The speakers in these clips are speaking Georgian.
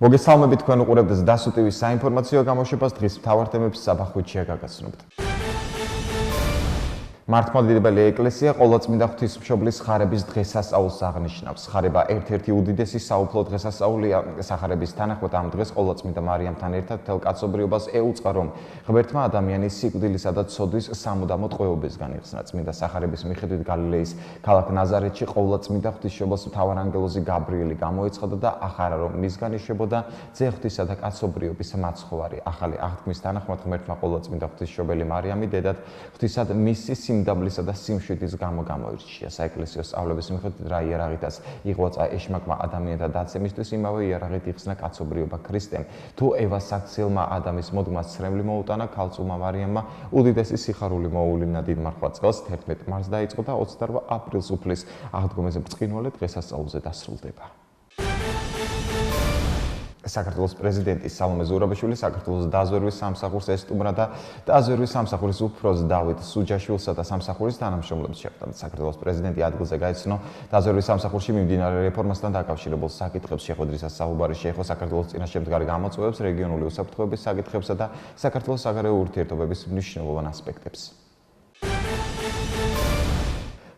მოგესალმებით თქვენ უყურებთ სდასუ ტივის საინფორმაციო გამოშვებას დღის მთავარ თემებს საბა ხვიჩია გაგაცნობთ. მართლმადიდებელი ეკლესია ყოვლადწმინდა ღვთისმშობლის ხარების დღესასწაულს აღნიშნავს. ხარება ერთ-ერთი უდიდესი საუფლო დღესასწაულია. სახარების თანახმად ამ დღეს ყოვლადწმინდა მარიამთან ერთად მთელ კაცობრიობას ეუწყა, რომ ღმერთმა ადამიანის სიკვდილისა და ცოდვის სამუდამო ტყვეობისგან იხსნა. წმინდა სახარების მიხედვით გალილეის ქალაქ ნაზარეთში ყოვლადწმინდა ღვთისმშობელს მთავარანგელოზი გაბრიელი გამოეცხადა და ახარა, რომ მისგან იშვებოდა ძე ღვთისა და კაცობრიობის მაცხოვარი. ახალი აღთქმის თანახმად ღმერთმა ყოვლადწმინდა ღვთისმშობელი მარიამი დედად ღვთისად მისი სიმდაბლისა და სიმშვიდის გამო გამოირჩია. საეკლესიო სწავლების მიხედვით რა იარაღითაც იღვაწა ეშმაკმა ადამიანთა დაცემისთვის, იმავე იარაღით იხსნა კაცობრიობა ქრისტემ. თუ ევას საქციელმა ადამის მოდგმას ცრემლი მოუტანა, ქალწულმა მარიამმა უდიდესი სიხარული მოუვლინა დიდ მარხვად წელს 11 მარტს დაიწყო და 28 აპრილს უფლის აღდგომაზე ბრწყინვალე დღესასწაულზე დასრულდება. საქართველოს პრეზიდენტი სალომე ზურაბაშვილი საქართველოს დაზვერვის სამსახურს ესტუმრა და დაზვერვის სამსახურის უფროს დავით სუჯაშვილსა და სამსახურის თანამშრომლებს შეხვდა. საქართველოს პრეზიდენტი ადგილზე გაეცნო დაზვერვის სამსახურში მიმდინარე რეფორმასთან დაკავშირებულ საკითხებს, შეხვედრისას საუბარი შეეხო საქართველოს წინაშემდგარი გამოწვევებს, რეგიონული უსაფრთხოების საკითხებსა და საქართველოს საგარეო ურთიერთობების მნიშვნელოვან ასპექტებს.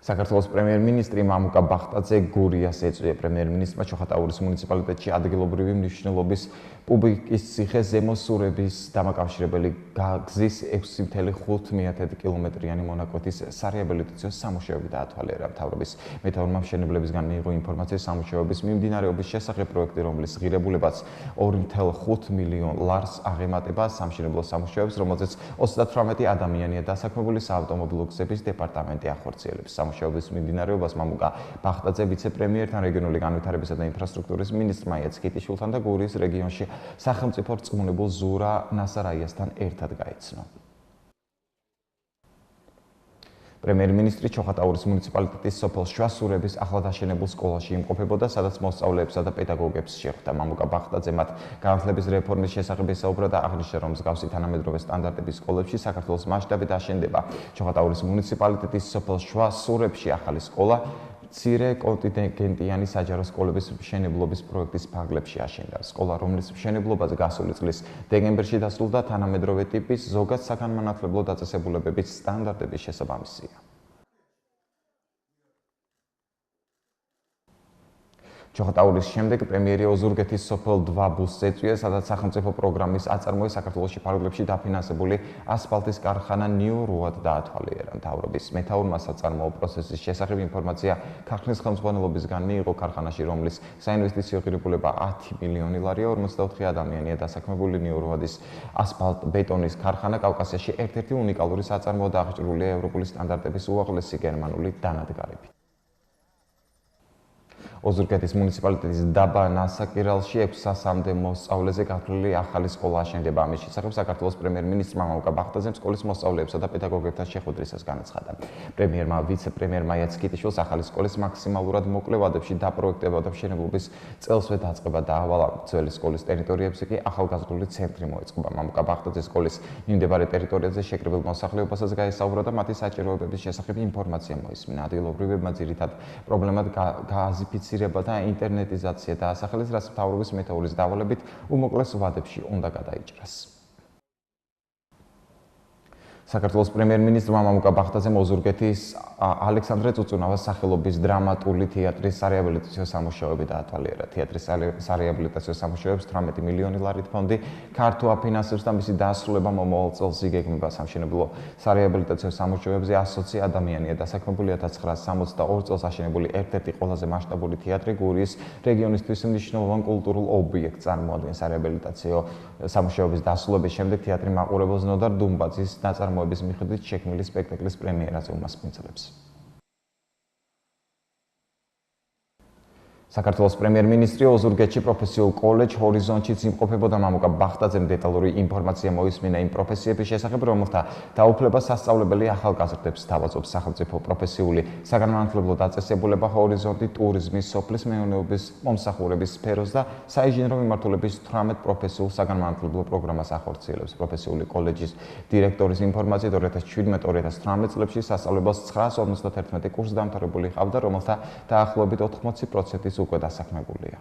საქართველოს პრემიერ-მინისტრი მამუკა ბახტაძე გურიას ეწვია. პრემიერ-მინისტრმა ჩოხატაურის მუნიციპალიტეტში ადგილობრივი მნიშვნელობის პუბლიკის ციხე ზემოსურების დამაკავშირებელი გზის 6.5 კილომეტრიანი მონაკვეთის სარეაბილიტაციო სამუშაოები დაათვალიერა. მთავრობის მეთაურმა მშენებლებისგან მიიღო ინფორმაცია სამუშაოების მიმდინარეობის შესახებ. პროექტი, რომლის ღირებულებაც 2.5 მილიონ ლარს აღემატება, სამშენებლო სამუშაოებს, რომელზეც 38 ადამიანია დასაქმებული, საავტომობილო გზების დეპარტამენტი ახორციელებს. სამუშაოების მიმდინარეობას მამუკა ბახტაძე ვიცე-პრემიერთან, რეგიონული განვითარებისა და ინფრასტრუქტურის მინისტრმა იაცკიტიშვილთან და გურიის რეგიონში სახელმწიფო რწმუნებულ ზურა ნასარაიასთან ერთად გაეცნო. პრემიერ-მინისტრი ჩოხატაურის მუნიციპალიტეტის სოფელ შვასურების ახლად აშენებულ სკოლაში იმყოფებოდა, სადაც მოსწავლეებსა და პედაგოგებს შეხვდა. მამუკა ბახტაძე მათ განათლების რეფორმის შესახებ ესაუბრა და აღნიშნა, რომ მსგავსი თანამედროვე სტანდარტების სკოლებში საქართველოს მასშტაბით აშენდება. ჩოხატაურის მუნიციპალიტეტის სოფელ შვასურებში ახალი სკოლა მცირე კონტინგენტიანი საჯარო სკოლების მშენებლობის პროექტის ფარგლებში აშენდა. სკოლა, რომლის მშენებლობაც გასული წლის დეკემბერში დასრულდა, თანამედროვე ტიპის ზოგად საგანმანათლებლო დაწესებულებების სტანდარტების შესაბამისია. ჩოხატაურის შემდეგ პრემიერი ოზურგეთის სოფელ დვაბუსს ეწვია, სადაც სახელმწიფო პროგრამის აწარმოი საქართველოში ფარგლებში დაფინანსებული ასფალტის კარხანა ნიუ-რუად დაათვალიერა. მთავრობის მეთაურმა საწარმოო პროცესის შესახებ ინფორმაცია ქარხნის ხელმძღვანელობისგან მიიღო. ქარხანაში, რომლის საინვესტიციო ღირებულება 10 მილიონი ლარია, 54 ადამიანია დასაქმებული. ნიუ-რუადის ასფალტ-ბეტონის ქარხანა კავკასიაში ერთ-ერთი უნიკალური საწარმოო და აღჭურვილია ევროპული სტანდარტების უაღრესი გერმანული დანადგარებით. ოზურგეთის მუნიციპალიტეტის დაბა ნასაკირალში 600-მდე მოსწავლეზე გათვლილი ახალი სკოლა აშენდება. ამის შესახებ საქართველოს პრემიერ-მინისტრმა მამუკა ბახტაძემ სკოლის მოსწავლეებსა და პედაგოგებთან შეხვედრისას განაცხადა. პრემიერმა, ვიცე-პრემიერმა იაცკიტიშვილს ახალი სკოლის მაქსიმალურად მოკლე ვადებში დაპროექტება და მშენებლობის წელსვე დაწყება დაავალა. ძველი სკოლის ტერიტორიებზე კი ახალგაზრდული ცენტრი მოეწყობა. მამუკა ბახტაძე სკოლის მიმდებარე ტერიტორიაზე შეკრებილ მოსახლეობასაც გაესაუბრა და მათი საჭიროებების შესახებ ინფორმაცია მოისმინა. ადგილობრივებმა ძირითად პრობლემად გაზიფიცირება და ინტერნეტიზაცია დაასახელეს, რაც მთავრობის მეთაურის დავალებით უმოკლეს ვადებში უნდა გადაიჭრას. საქართველოს პრემიერ-მინისტრმა მამუკა ბახტაძემ ოზურგეთის ალექსანდრე წუწუნავას სახელობის დრამატული თეატრის სარეაბილიტაციო სამუშაოები დაათვალიერა. თეატრის სარეაბილიტაციო სამუშაოებს 18 მილიონი ლარით ფონდი ქართულ აფინანსებს და მისი დასრულება მომავალ წელს იგეგმება. სამშენებლო სარეაბილიტაციო სამუშაოებზე 120 ადამიანია დასაქმებული. 1962 წელს აშენებული ერთ-ერთი ყველაზე მასშტაბური თეატრი გურიის რეგიონისთვის მნიშვნელოვან კულტურულ ობიექტს წარმოადგენს. სარეაბილიტაციო სამუშაოების დასრულების შემდეგ თეატრი მაყურებელს ნოდარ დუმბაძის ნაწარმოების მიხედვით შექმნილი სპექტაკლის პრემიერაზე უმასპინძლებს. საქართველოს პრემიერ-მინისტრი ოზურგეთში პროფესიულ კოლეჯ ჰორიზონტშიც იმყოფებოდა. მამუკა ბახტაძემ დეტალური ინფორმაცია მოისმინა იმ პროფესიების შესახებ, რომელთა დაუფლება სასწავლებელი ახალგაზრდებს თავაზობს. სახელმწიფო პროფესიული საგანმანათლებლო დაწესებულება ჰორიზონტი ტურიზმის, სოფლის მეურნეობის, მომსახურების სფეროს და საინჟინრო მიმართულების 18 პროფესიულ საგანმანათლებლო პროგრამას ახორციელებს. პროფესიული კოლეჯის დირექტორის ინფორმაციით 2017-2018 წლებში სასწავლებელს 951 კურსი დამთავრებული ჰყავდა, რომელთა დაახლოებით 80% უკვე დასაქმებულია.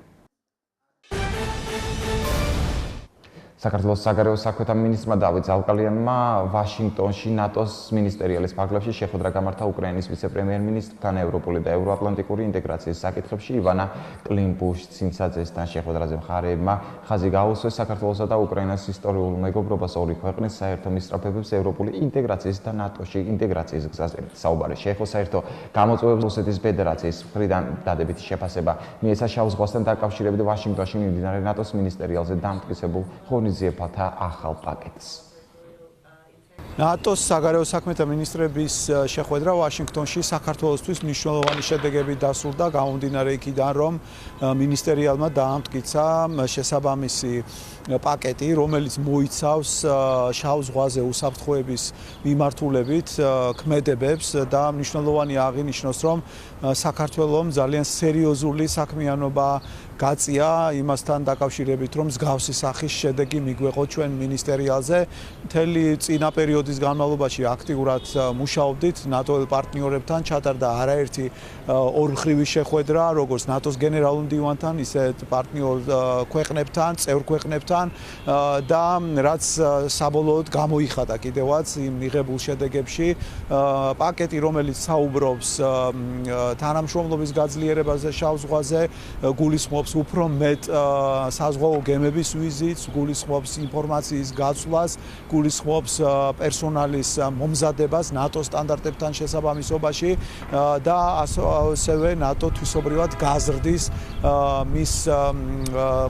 საქართველოს საგარეო საქმეთა მინისტრმა დავით ზალკალიანმა ვაშინგტონში ნატოს მინისტერიალის ფარგლებში შეხვედრა გამართა უკრაინის ვიცე-პრემიერ-მინისტრთან ევროპული და ევროატლანტიკური ინტეგრაციის საკითხებში ივანა კლიმბუშ-ცინცაძესთან. შეხვედრაზე მხარეებმა ხაზი გაუსვეს საქართველოსა და უკრაინას ისტორიულ მეგობრობას ორი ქვეყნის საერთო მისწრაფებებს ევროპული ინტეგრაციის და ნატოში ინტეგრაციის გზაზე. საუბარი შეეხო საერთო გამოწვევებს რუსეთის ფედერაციის მხრიდან დადებითი შეფასება მიეცა შავ ზღვასთან დაკავშირებით ვაშინგტონში მიმდინარე ნატოს მინისტერიალზე დამტკიცებულ ღონისძიებათა ახალ პაკეტს. ნატოს საგარეო საქმეთა მინისტრების შეხვედრა ვაშინგტონში საქართველოსთვის მნიშვნელოვანი შედეგები დასურდა, გამომდინარე იქიდან, რომ მინისტერიალმა დაამტკიცა შესაბამისი პაკეტი, რომელიც მოიცავს შავ ზღვაზე უსაფრთხოების მიმართულებით ქმედებებს და მნიშვნელოვანი აღინიშნოს, რომ საქართველომ ძალიან სერიოზული საქმიანობა გაწია იმასთან დაკავშირებით, რომ მსგავსი სახის შედეგი მიგვეღო ჩვენ მინისტერიალზე. მთელი წინა პერიოდის განმავლობაში აქტიურად მუშაობდით ნატოელ პარტნიორებთან, ჩატარდა არაერთი ორმხრივი შეხვედრა, როგორც ნატოს გენერალურ მდივანთან, ისე პარტნიორ ქვეყნებთან, წევრ ქვეყნებთან და რაც საბოლოოდ გამოიხატა კიდევაც იმ მიღებულ შედეგებში პაკეტი, რომელიც საუბრობს თანამშრომლობის გაძლიერებაზე შავ ზღვაზე, გულისხმობს უფრო მეტ საზღვაო გემების ვიზიტს, გულისხმობს ინფორმაციის გაცვლას, გულისხმობს პერსონალის მომზადებას ნატოს სტანდარტებთან შესაბამისობაში და ასევე ნატო თვისობრივად გაზრდის მის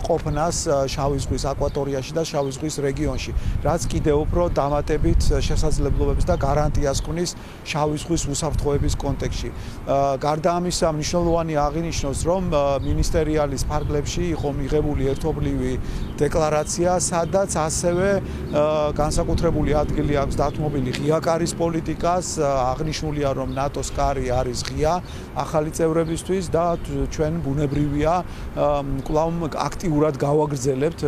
ყოფნას შავი ზღვის აკვატორიაში და შავი ზღვის რეგიონში, რაც კიდევ უფრო დამატებით შესაძლებლობებს და გარანტიას ქმნის შავი ზღვის უსაფრთხოების კონტექსტში. გარდა ამისა, მნიშვნელოვანი აღინიშნოს, რომ მინისტერიალის ფარგლებში იყო მიღებული ერთობლივი დეკლარაცია, სადაც ასევე განსაკუთრებული ადგილი აქვს დათმობილი ღია კარის პოლიტიკას. აღნიშნულია, რომ ნატოს კარი არის ღია ახალი წევრებისთვის და ჩვენ ბუნებრივია კვლავ აქტიურად გავაგრძელებთ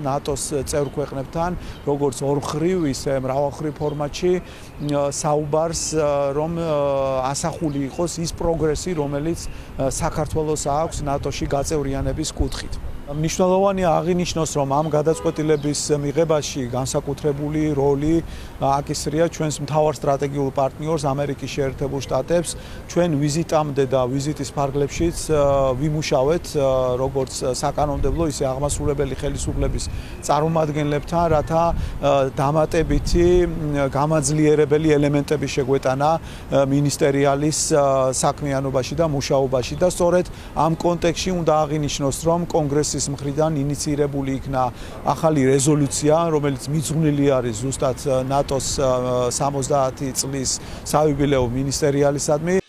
ნატოს წევრ ქვეყნებთან, როგორც ორმხრივ, ისე მრავალმხრივ ფორმატში საუბარს, რომ ასახული იყოს ის პროგრესი, რომელიც საქართველოს აქვს ნატოში გაწევრიანების კუთხით. მნიშვნელოვანი აღინიშნოს, რომ ამ გადაწყვეტილების მიღებაში განსაკუთრებული როლი აკისრია ჩვენს მთავარ სტრატეგიულ პარტნიორს ამერიკის შეერთებულ შტატებს. ჩვენ ვიზიტამდე და ვიზიტის ფარგლებშიც ვიმუშავეთ როგორც საკანონმდებლო, ისე აღმასრულებელი ხელისუფლების წარმომადგენლებთან, რათა დამატებითი გამაძლიერებელი ელემენტები შეგვეტანა მინისტერიალის საქმიანობაში და მუშაობაში და სწორედ ამ კონტექსტში უნდა აღინიშნოს, რომ კონგრესის მხრიდან ინიციირებული იქნა ახალი რეზოლუცია, რომელიც მიძღვნილი არის ზუსტად ნატოს 70 წლის საიუბილეო მინისტერიალისადმი.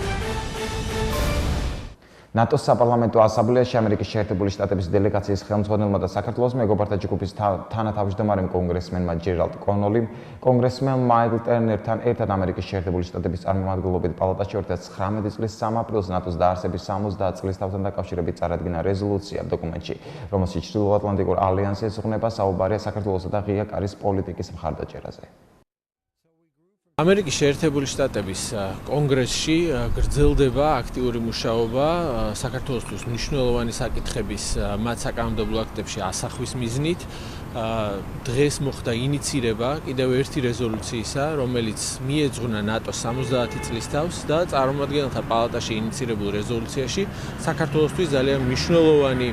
ნატოს საპარლამენტო ასამბლეაში ამერიკის შეერთებული შტატების დელეგაციის ხელმძღვანელმა და საქართველოს მეგობართა ჯგუფის თანათავმჯდომარემ კონგრესმენმა ჯერალდ კონოლიმ, კონგრესმენ მაიკლ ტერნერთან ერთად ამერიკის შეერთებული შტატების წარმომადგენლობით პალატაში 2019 წლის 3 აპრილს ნატოს დაარსების 70 წლისთავთან დაკავშირებით წარადგინა რეზოლუცია. დოკუმენტში, რომელშიც ჩრდილოატლანტიკურ ალიანსს ეძღვნება, საუბარია საქართველოსა და ღია კარის პოლიტიკის მხარდაჭერაზე. ამერიკის შეერთებული შტატების კონგრესში გრძელდება აქტიური მუშაობა საქართველოსთვის მნიშვნელოვანი საკითხების მათ საკანონმდებლო აქტებში ასახვის მიზნით. დღეს მოხდა ინიცირება კიდევ ერთი რეზოლუციისა, რომელიც მიეძღვნა ნატოს 70 წლის თავს და წარმომადგენელთა პალატაში ინიცირებულ რეზოლუციაში საქართველოსთვის ძალიან მნიშვნელოვანი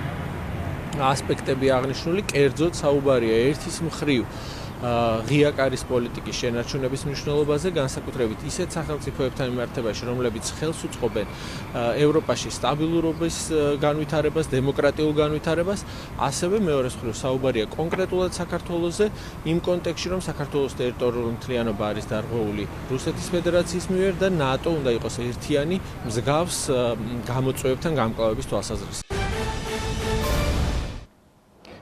ასპექტები აღნიშნული, კერძოდ საუბარია ერთის მხრივ ღია კარის პოლიტიკის შენარჩუნების მნიშვნელობაზე, განსაკუთრებით ისეთ სახელმწიფოებთან მიმართებაში, რომლებიც ხელს უწყობენ ევროპაში სტაბილურობის განვითარებას, დემოკრატიულ განვითარებას, ასევე მეორეს მხრივ საუბარია კონკრეტულად საქართველოზე, იმ კონტექსტში, რომ საქართველოს ტერიტორიული მთლიანობა არის დარღვეული რუსეთის ფედერაციის მიერ და ნატო უნდა იყოს ერთიანი მსგავს გამოწვევებთან გამკლავების თვალსაზრისით.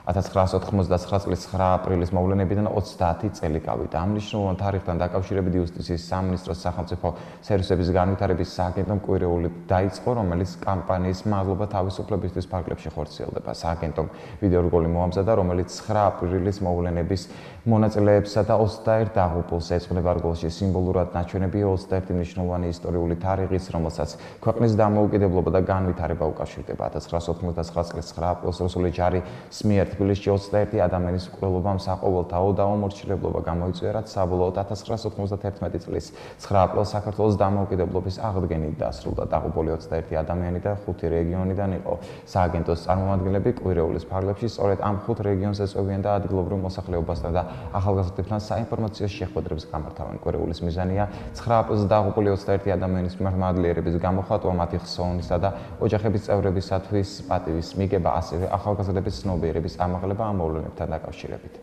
1999 წლის 9 აპრილის მოვლენებიდან 30 წელი გავიდა. ამ მნიშვნელოვან თარიღთან დაკავშირებით იუსტიციის სამინისტროს სახელმწიფო სერვისების განვითარების სააგენტომ კვირეული დაიწყო, რომელიც კამპანიის მადლობა თავისუფლებისთვის ფარგლებში ხორციელდება. სააგენტომ ვიდეორგოლი მოამზადა, რომელიც 9 აპრილის მოვლენების მონაწილეებსა და 21 დაღუპულს ეძღვნება რგოლში სიმბოლურად ნაჩვენებია 21 მნიშვნელოვანი ისტორიული თარიღის, რომელსაც ქვეყნის დამოუკიდებლობა და განვითარება უკავშირდება. 1999 წლის 9 აპრილს რუსული ჯარის მიერ თბილისში 21 ადამიანის მკვლელობამ საყოველთაო დაუმორჩილებლობა გამოიწვია, რაც საბოლოოდ 1991 წლის 9 აპრილს საქართველოს დამოუკიდებლობის აღდგენით დასრულდა. დაღუპული 21 ადამიანი და 5 რეგიონიდან იყო. სააგენტოს წარმომადგენლები კვირეულის ფარგლებში სწორედ ამ 5 რეგიონს ეწევიან და ადგილობრივ მოსახლეობასთან და ახალგაზრდებთან საინფორმაციო შეხვედრებს გამართავენ. კვირეულის მიზანია 9 აპრილს დაღუპული 21 ადამიანის მართლიერების გამოხატვა, მათი ხსოვნისა და ოჯახების წევრებისათვის პატივის მიგება, ასევე ახალგაზრდების ცნობიერების ამაღლება ამ მოვლენებთან დაკავშირებით.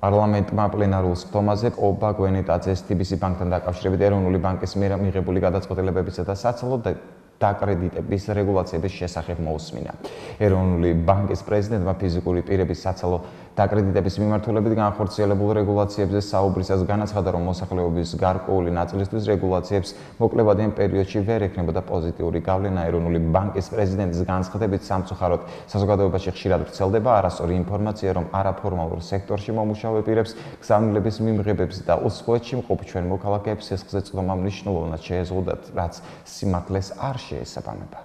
პარლამენტმა პლენარულ სხდომაზე ყობა გვენეტაძეს TBC ბანკთან დაკავშირებით ეროვნული ბანკის მიერ მიღებული გადაწყვეტილებებისა და საცალო დაკრედიტების რეგულაციების შესახებ მოусმინა. ეროვნული ბანკის პრეზიდენტმა ფიზიკური პირების საცალო დაკრედიტების მიმართულებით განხორციელებულ რეგულაციებზე საუბრისას განაცხადა, რომ მოსახლეობის გარკვეული ნაწილისთვის რეგულაციებს მოკლებადიან პერიოდში ვერ ექნებოდა პოზიტიური გავლენა. ეროვნული ბანკის პრეზიდენტის განცხადებით, სამწუხაროდ საზოგადოებაში ხშირად ვრცელდება არასწორი ინფორმაცია, რომ არაფორმალურ სექტორში მომუშავე პირებს გზავნილების მიმღებებს და უცხოეთში მყოფ ჩვენ მოქალაქეებს სისხლზე წვდომა მნიშვნელოვნად შეეზღუდათ, რაც სიმართლეს არ შეესაბამება.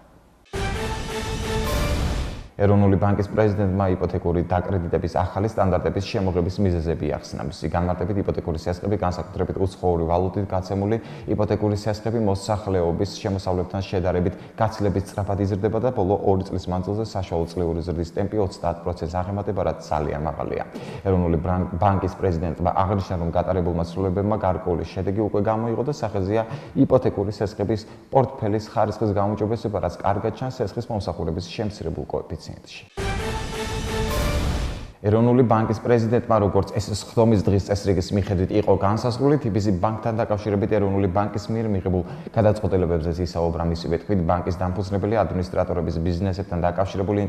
ეროვნული ბანკის პრეზიდენტმა იპოთეკური დაკრედიტების ახალი სტანდარტების შემოღების მიზეზები ახსნა. მისი განმარტებით, იპოთეკური სესხები, განსაკუთრებით უცხოური ვალუტით გაცემული იპოთეკური სესხები მოსახლეობის შემოსავლებთან შედარებით გაცილებით სწრაფად იზრდება და ბოლო 2 წლის მანძილზე საშუალო წლიური ზრდის ტემპი 30%-ს აღემატება, რაც ძალიან მაღალია. ეროვნული ბანკის პრეზიდენტმა აღნიშნა, რომ გატარებულმა ცვლილებებმა გარკვეული შედეგი უკვე გამოიღო და სახეზეა იპოთეკური სესხების პორტფელის ხარისხის გაუმჯობესება, რაც კარგად ჩანს სესხის მომსახურების შემცირებულ კოეფიციენტში. ეროვნული ბანკის პრეზიდენტმა, როგორც ეს სხდომის დღის წესრიგის მიხედვით იყო განსაზღვრული, TBC ბანკთან დაკავშირებით ეროვნული ბანკის მიერ მიღებულ გადაწყვეტილებებზე ისაუბრა. მისივე თქმით, ბანკის დამფუძნებელი ადმინისტრატორების ბიზნესებთან დაკავშირებული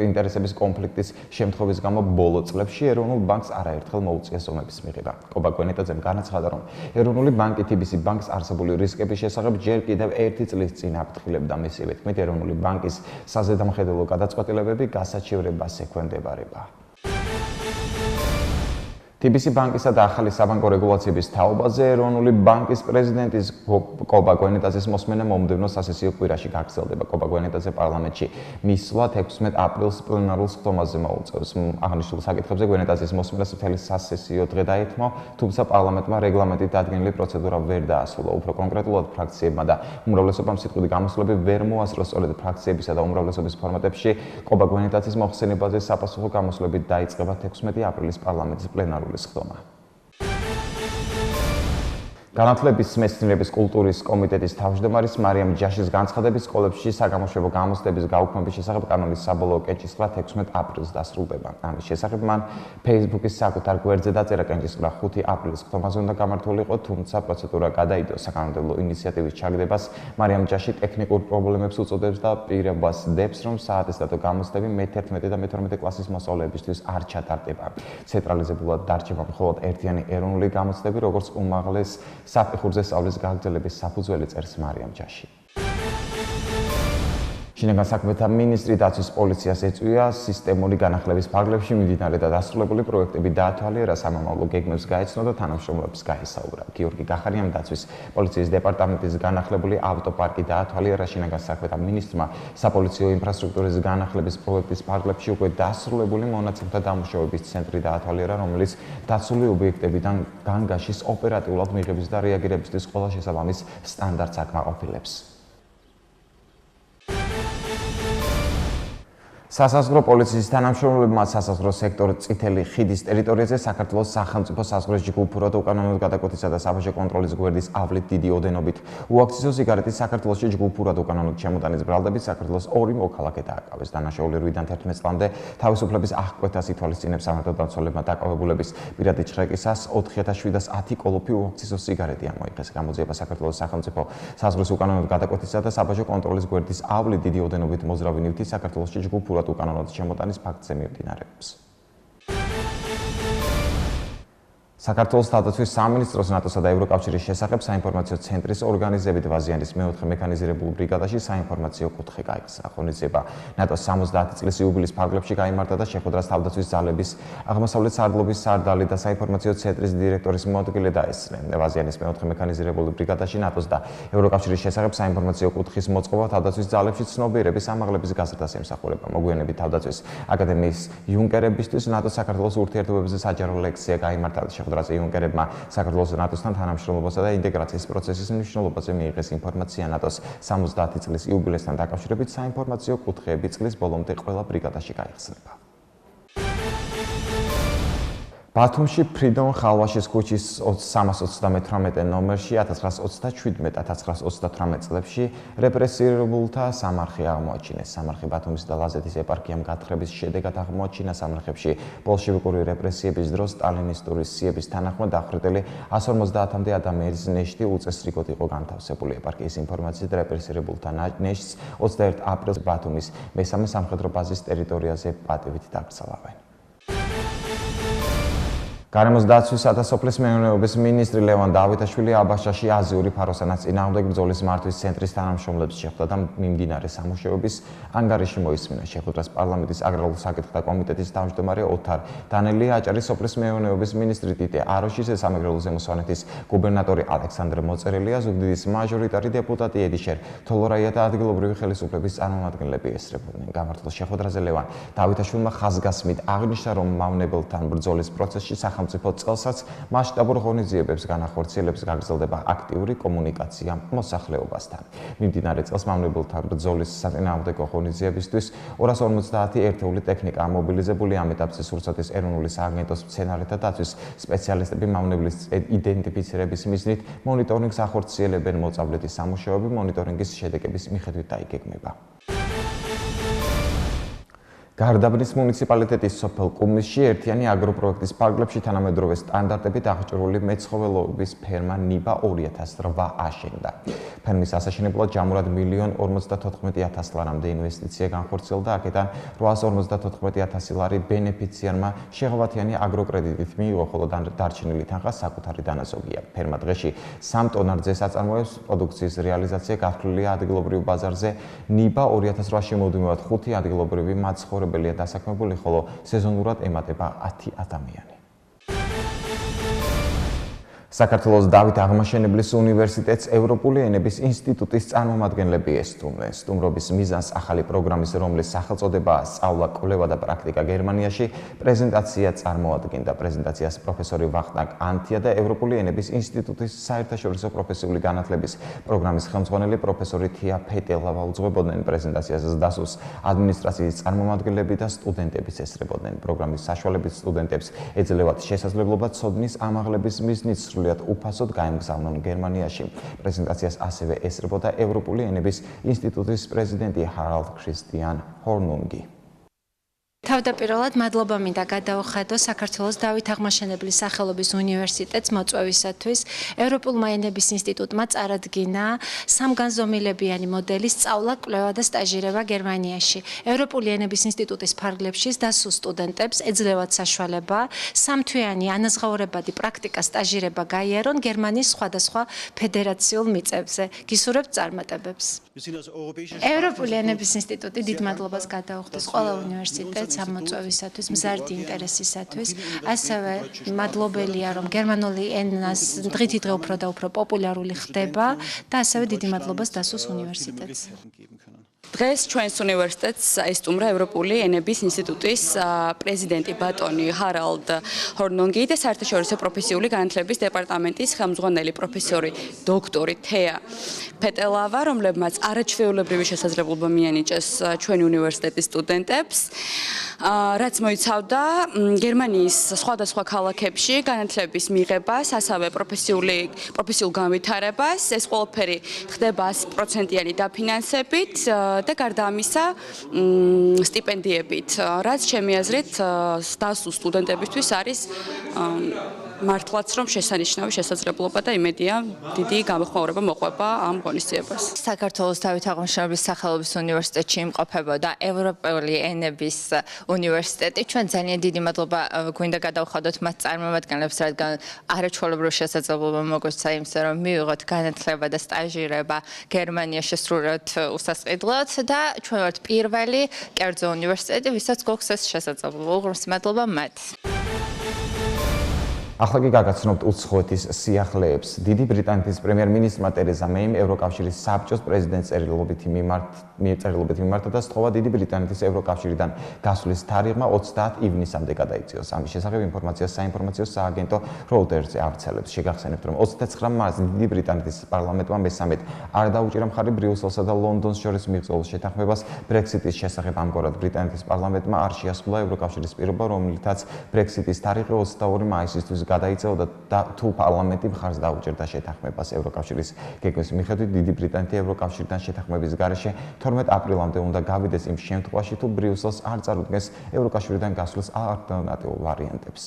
ინტერესების კონფლიქტის შემთხვევის გამო ბოლო წლებში ეროვნულ ბანკს არაერთხელ მოუწია ზომების მიღება. ყობა გვენეტაძემ განაცხადა, რომ ეროვნული ბანკი TBC ბანკს არსებული რისკების შესახებ ჯერ კიდევ 1 წლის წინ აფრთხილებდა. მისივე თქმით, ეროვნული ბანკის საზედამხედველო გადაწყვეტილებები გასაჩივრებას ექვემდებარება. TBC ბანკისა და ახალი საბანკო რეგულაციების თაობაზე ეროვნული ბანკის პრეზიდენტის ყობა გვენეტაძის მოსმენა მომდევნო სასესიო კვირაში გაგრძელდება. ყობა გვენეტაძე პარლამენტში მისვლა 16 აპრილს პლენარულ სხდომაზე მოუწევს. აღნიშნულ საკითხებზე გვენეტაძის მოსმენას მთელი სასესიო დღე დაეთმო, თუმცა პარლამენტმა რეგლამენტით დადგენილი პროცედურა ვერ დაასრულა. უფრო კონკრეტულად, ფრაქციებმა და უმრავლესობამ სიტყვით გამოსვლები ვერ მოასწრო. სწორედ ფრაქციებისა და უმრავლესობის ფორმატებში ყობა გვენეტაძის მოხსენებაზე საპასუხო გამოსვლებით დაიწყება 16 აპრილის პარლამენტის პლენარული სხდომა. განათლების, მეცნიერების, კულტურის კომიტეტის თავმჯდომარის მარიამ ჯაშის განცხადების სკოლებში საგამოშვებო გამოცდების გაუქმების შესახებ კანონის საბოლოო კენჭისყრა 16 აპრილს დასრულდება. ამის შესახებ მან Facebook-ის საკუთარ გვერდზე დაწერა, კენჭისყრა 5 აპრილის სხდომაზე უნდა გამართულიყო, თუმცა პროცედურა გადაიდო. საკანონმდებლო ინიციატივის ჩაგდებას მარიამ ჯაში ტექნიკურ პრობლემებს უწოდებს და პირობას დებს, რომ საატესტატო გამოცდები მე-11 და მე-12 კლასის მოსწავლეებისთვის არ ჩატარდება. ცენტრალიზებულად დარჩება მხოლოდ ერთიანი ეროვნული გამოცდები, როგორც უმაღლეს საფეხურზე სწავლის გაგრძელების საფუძველი წერს მარიამ ჯაში. შინაგან საქმეთა მინისტრი დაცვის პოლიციას ეწვია სისტემური განახლების ფარგლებში მიმდინარე და დასრულებული პროექტები დაათვალიერა, სამომავლო გეგმებს გაეცნო და თანამშრომლებს გაესაუბრა. გიორგი გახარიანმა დაცვის პოლიციის დეპარტამენტის განახლებული ავტოპარკი დაათვალიერა. შინაგან საქმეთა მინისტრმა საპოლიციო ინფრასტრუქტურის განახლების პროექტის ფარგლებში უკვე დასრულებული მონაცემთა დამუშავების ცენტრი დაათვალიერა, რომელიც დაცული ობიექტებიდან განგაშის ოპერატიულად მიღების და რეაგირებისთვის ყველა შესაბამის სტანდარტს აკმაყოფილებს. სასაზღვრო პოლიციის თანამშრომლებმა სასაზღვრო სექტორ წითელი ხიდის ტერიტორიაზე საქართველოს სახელმწიფო საზღვრის ჯგუფურად უკანონოდ გადაკვეთისა და საბაჟო კონტროლის გვერდის ავლით დიდი ოდენობით უაქციზო სიგარეტის საქართველოში ჯგუფურად უკანონოდ შემოტანის ბრალდებით საქართველოს 2 მოქალაქე დააკავეს. დანაშაული 8-დან 11 წლამდე თავისუფლების აღკვეთას ითვალისწინებს სამართალდამცველებმა დაკავებულების პირადი ჩხრეკისას 4710 კოლოფი უაქციზო სიგარეტი ამოიღეს. გამოძიება საქართველოს სახელმწიფო საზღვრის უკანონოდ გადაკვეთისა და საბაჟო კონტროლის გვერდის ავლით დიდი ოდენობით მოძრავი ნივთი საქართველოში ჯგუფურად უკანონოდ შემოტანის ფაქტზე მიმდინარეობს. საქართველოს თავდაცვის სამინისტროს ნატოსა და ევროკავშირის შესახებ საინფორმაციო ცენტრის ორგანიზებით ვაზიანის მეოთხე მექანიზირებულ ბრიგადაში საინფორმაციო კუთხე გაიხსნა. ღონისძიება ნატოს 70 წლის იუბილეის ფარგლებში გაიმართა და შეხვედრას თავდაცვის ძალების, აღმოსავლეთ სარდლობის სარდალი და საინფორმაციო ცენტრის დირექტორის მოადგილე დაესწრნენ. ვაზიანის მეოთხე მექანიზირებულ ბრიგადაში ნატოს და ევროკავშირის შესახებ საინფორმაციო კუთხის მოწყობა თავდაცვის ძალებში ცნობიერების ამაღლების გაზრდას ემსახურება. მოგვიანებით თავდაცვის აკადემიის იუნკერებისთვის ნატოს საქართველოს ურთიერთობებზე საჯარო ლექცია გაიმართა. შეხვედრაზე იუნკერებმა საქართველოს ნატოსთან თანამშრომლობასა და ინტეგრაციის პროცესის მნიშვნელობაზე მიიღეს ინფორმაცია ნატოს 70 წლის იუბილეასთან დაკავშირებით საინფორმაციო კუთხეები წლის ბოლომდე ყველა ბრიგადაში გაიხსნება. ბათუმში ფრიდონ ხალვაშის ქუჩის 338 ნომერში 1927-1928 წლებში რეპრესირებულთა სამარხი აღმოაჩინეს. სამარხი ბათუმის და ლაზეთის ეპარქიამ გათხრების შედეგად აღმოაჩინა. სამარხებში ბოლშევიკური რეპრესიების დროს სტალინისტური სიების თანახმად დახვრიტილი 150-მდე ადამიანის ნეშტი უწესრიგოდ იყო განთავსებული. ეპარქიის ინფორმაციით რეპრესირებულთა ნეშტს 21 აპრილს ბათუმის მესამე სამხედრო ბაზის ტერიტორიაზე პატივით დაკრძალავენ. გარემოს დაცვისა და სოფლის მეურნეობის მინისტრი ლევან დავითაშვილი აბაშაში აზიური ფაროსანაც წინააღმდეგ ბრძოლის მართვის ცენტრის თანამშრომლებს შეხვდა და მიმდინარე სამუშაოების ანგარიში მოისმინა. შეხვედრას პარლამენტის აგრარულ საკითხთა კომიტეტის თავმჯდომარე ოთარ დანელია აჭარის სოფლის მეურნეობის მინისტრი ტიტე აროშის, სამეგრელო ზემოსვანეთის გუბერნატორი ალექსანდრე მოწერელია, ზუგდიდის მაჟორიტარი დეპუტატი ედიშერ თოლორაია და ადგილობრივი ხელისუფლების წარმომადგენლები ესწრებოდნენ. გამართულ შეხვედრაზე ლევან დავითაშვილმა ხაზგასმით აღნიშნა, რომ მავნებელთან ბრძოლის პროცესში სახელმწიფო წელსაც მასშტაბურ ღონისძიებებს განახორციელებს გაგრძელდება აქტიური კომუნიკაცია მოსახლეობასთან. მიმდინარე წელს მავნებელთა ბრძოლის საწინააღმდეგო ღონისძიებისთვის 250 ერთეული ტექნიკა მობილიზებული. ამ ეტაპზე სურსათის ეროვნული სააგენტოს მცენარეთა დაცვის სპეციალისტები მავნებლის იდენტიფიცირების მიზნით მონიტორინგს ახორციელებენ. მოწავლეთის სამუშაოები მონიტორინგის შედეგების მიხედვით დაიგეგმება. გარდაბნის მუნიციპალიტეტის სოფელ კუმისში ერთიანი აგროპროექტის ფარგლებში თანამედროვე სტანდარტებით აღჭურვილი მეცხოველეობის ფერმა ნიბა 2008 აშენდა. ფერმის ასაშენებლად ჯამურად 1,54,000 ლარამდე ინვესტიცია განხორციელდა. აქედან 854,000 ლარი ბენეფიციარმა შეღავათიანი აგროკრედიტით მიიღო, ხოლო დარჩენილი თანხა საკუთარი დანაზოგია. ფერმა დღეში 3 ტონარზე საწარმოებს. პროდუქციის რეალიზაცია გათვლილია ადგილობრივ ბაზარზე. ნიბა 2008-ში მოდიმევად 5 ადგილობრივი მაცხოვრებელია დასაქმებული, ხოლო სეზონურად ემატება 10 ადამიანი. საქართველოს დავით აღმაშენებლის უნივერსიტეტს ევროპული ენების ინსტიტუტის წარმომადგენლები ესტუმრნენ. სტუმრობის მიზანს ახალი პროგრამის, რომლის სახელწოდებაა სწავლა, კვლევა და პრაქტიკა გერმანიაში, პრეზენტაცია წარმოადგენდა. პრეზენტაციას პროფესორი ვახტანგ ანთია და ევროპული ენების ინსტიტუტის საერთაშორისო პროფესიული განათლების პროგრამის ხელმძღვანელი პროფესორი თია ფეტელავა უძღვებოდნენ. პრეზენტაციას სდასუს ადმინისტრაციის წარმომადგენლები და სტუდენტებიც ესწრებოდნენ. პროგრამის საშუალებით სტუდენტებს ეძლევათ შესაძლებლობა ცოდნის ამაღლების მიზნით სრულიად უფასოდ გაემგზავნონ გერმანიაში. პრეზენტაციას ასევე ესწრებოდა ევროპული ენების ინსტიტუტის პრეზიდენტი ჰარალდ ქრისტიან ჰორნუნგი. თავდაპირველად მადლობა მინდა გადაუხადო საქართველოს დავით აღმაშენებლის სახელობის უნივერსიტეტს მოწვევისათვის. ევროპულმა ენების ინსტიტუტმა წარადგინა სამგანზომილებიანი მოდელის სწავლა, კვლევა და სტაჟირება გერმანიაში. ევროპული ენების ინსტიტუტის ფარგლებში სდასუ სტუდენტებს ეძლევათ საშუალება სამთვიანი ანაზღაურებადი პრაქტიკა სტაჟირება გაიარონ გერმანიის სხვადასხვა ფედერაციულ მიწებზე. გისურვებთ წარმატებებს. ევროპული ენების ინსტიტუტი დიდ მადლობას გადაუხდის ყველა უნივერსიტეტს ამ მოწვევისათვის, მზარდი ინტერესისათვის. ასევე მადლობელია, რომ გერმანული ენას დღითი დღე უფრო და უფრო პოპულარული ხდება და ასევე დიდი მადლობა სდასუს უნივერსიტეტს. დღეს ჩვენს უნივერსიტეტს ესტუმრა ევროპული ენების ინსტიტუტის პრეზიდენტი ბატონი ჰარალდ ჰორნონგი და საერთაშორისო პროფესიული განათლების დეპარტამენტის ხელმძღვანელი პროფესორი დოქტორი თეა ფეტელავა, რომლებმაც არაჩვეულებრივი შესაძლებლობა მიანიჭეს ჩვენი უნივერსიტეტის სტუდენტებს, რაც მოიცავდა გერმანიის სხვადასხვა ქალაქებში განათლების მიღებას, ასევე პროფესიულ განვითარებას. ეს ყველაფერი ხდება 100%-იანი დაფინანსებით და გარდა ამისა სტიპენდიებით, რაც ჩემი აზრით სდასუ სტუდენტებისთვის არის მართლაც რომ შესანიშნავი შესაძლებლობა და იმედია დიდი გამოხმაურება მოყვება ამ ღონისძიებას. საქართველოს დავით აღმაშენებლის სახელობის უნივერსიტეტში იმყოფებოდა ევროპული ენების უნივერსიტეტი. ჩვენ ძალიან დიდი მადლობა გვინდა გადავხადოთ მათ წარმომადგენლებს, რადგან არაჩვეულებრივ შესაძლებლობა მოგვეცა იმისა, რომ მივიღოთ განათლება და სტაჟირება გერმანიაში სრულად უსასყიდლოდ და ჩვენ ვართ პირველი კერძო უნივერსიტეტი, ვისაც გვაქვს ეს შესაძლებლობა. უღრმეს მადლობა მათ. ახლა კი გაგაცნობთ უცხოეთის სიახლეებს. დიდი ბრიტანეთის პრემიერ-მინისტრმა ტერეზა მეიმ ევროკავშირის საბჭოს პრეზიდენტს წერილობით მიმართა და სთხოვა დიდი ბრიტანეთის ევროკავშირიდან გასვლის თარიღმა 30 ივნისამდე გადაიწიოს. ამის შესახებ ინფორმაციას საინფორმაციო სააგენტო Reuters-ზე ავრცელებს. შეგახსენებთ, რომ 29 მარტს დიდი ბრიტანეთის პარლამენტმა მესამედ არ დაუჭირა მხარი ბრიუსელსა და ლონდონს შორის მიღწეულ შეთანხმებას Brexit-ის შესახებ. ამგვარად ბრიტანეთის პარლამენტმა არ შეასრულა ევროკავშირის პირობა, რომლითაც Brexit-ის თარიღი 22 მაისისთვის გადაიწეოდა და თუ პარლამენტი მხარს დაუჭერდა შეთანხმებას ევროკავშირის გეგმის მიხედვით დიდი ბრიტანეთი ევროკავშირიდან შეთანხმების გარეშე 12 აპრილამდე უნდა გავიდეს იმ შემთხვევაში თუ ბრიუსელს არ წარუდგენს ევროკავშირიდან გასვლის ალტერნატიულ ვარიანტებს.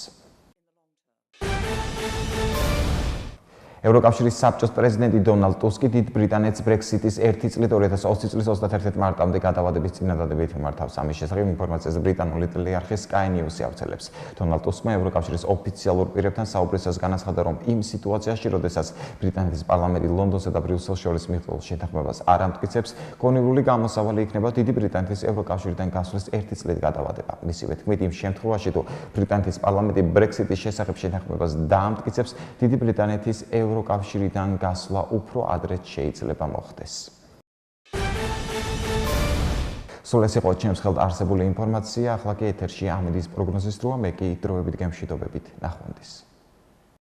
ევროკავშირის საბჭოს პრეზიდენტი დონალდ ტუსკი დიდ ბრიტანეთს Brexit-ის 1 წლით 2020 წლის 31 მარტამდე გადავადების წინადადებით მიმართავს. ამის შესახებ ინფორმაციას ბრიტანული ტელეარხი Sky News-ი ავრცელებს. დონალდ ტუსკმა ევროკავშირის ოფიციალურ პირებთან საუბრისას განაცხადა, რომ იმ სიტუაციაში, როდესაც ბრიტანეთის პარლამენტი ლონდონსა და ბრიუსელს შორის მიღწეულ შეთანხმებას არ ამტკიცებს, კონკრეტული გამოსავალი იქნება დიდი ბრიტანეთის ევროკავშირიდან გასვლის 1 წლით გადავადება. მისივე თქმით, იმ შემთხვევაში, თუ ბრიტანეთის პარლამენტი Brexit-ის შესახებ შეთანხმებას დაამტკიცებს, დიდი ბრიტანეთის ევროკავშირიდან გასვლა უფრო ადრეც შეიძლება მოხდეს. სულ ეს იყო ჩემს ხელთ არსებული ინფორმაცია, ახლა კი ეთერში ამედის პროგნოზის დროა, მე კი დროებით გემშვიდობებით ნახვამდის.